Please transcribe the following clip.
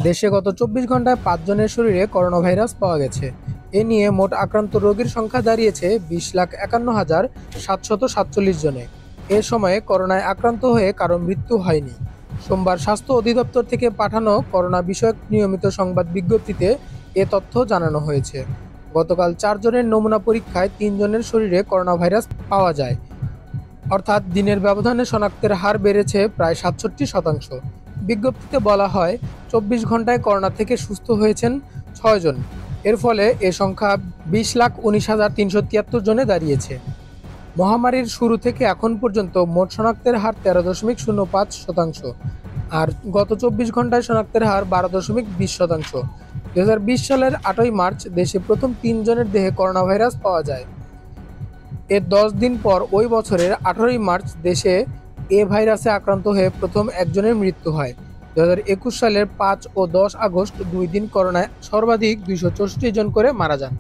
দেশে গত ২৪ ঘন্টায় ৫ জনের শরীরে করোনা ভাইরাস পাওয়া গেছে। এ নিয়ে মোট আক্রান্ত রোগীর সংখ্যা দাঁড়িয়েছে ২০,৫১,৭৪৭ জনে। এ সময়ে করোনায় আক্রান্ত হয়ে কারো মৃত্যু হয়নি। সোমবার স্বাস্থ্য অধিদপ্তর থেকে পাঠানো করোনা বিষয়ক নিয়মিত সংবাদ বিজ্ঞপ্তিতে এ তথ্য জানানো হয়েছে। গতকাল ৪ জনের নমুনা পরীক্ষায় ৩ জনের শরীরে করোনা ভাইরাস পাওয়া যায়, অর্থাৎ দিনের ব্যবধানে শনাক্তের হার বেড়েছে প্রায় ৬৭%। বিজ্ঞপ্তিতে বলা হয়, ২৪ ঘন্টায় করোনা থেকে সুস্থ হয়েছেন ৬ জন। এর ফলে এ সংখ্যা ২০,১৯,৩৭৩ জনে দাঁড়িয়েছে। মহামারীর শুরু থেকে এখন পর্যন্ত মোট শনাক্তের হার ১৩.০৫%, আর গত ২৪ ঘন্টায় শনাক্তের হার ১২.২০%। ২০২০ সালের ৮ই মার্চ দেশে প্রথম ৩ জনের দেহে করোনা ভাইরাস পাওয়া যায়। এর ১০ দিন পর ওই বছরের ১৮ই মার্চ দেশে এ ভাইরাসে আক্রান্ত হয়ে প্রথম একজনের মৃত্যু হয়। ২০২১ সালের ৫ ও ১০ আগস্ট ২ দিন করোনায় সর্বাধিক ২৬৪ জন করে মারা যান।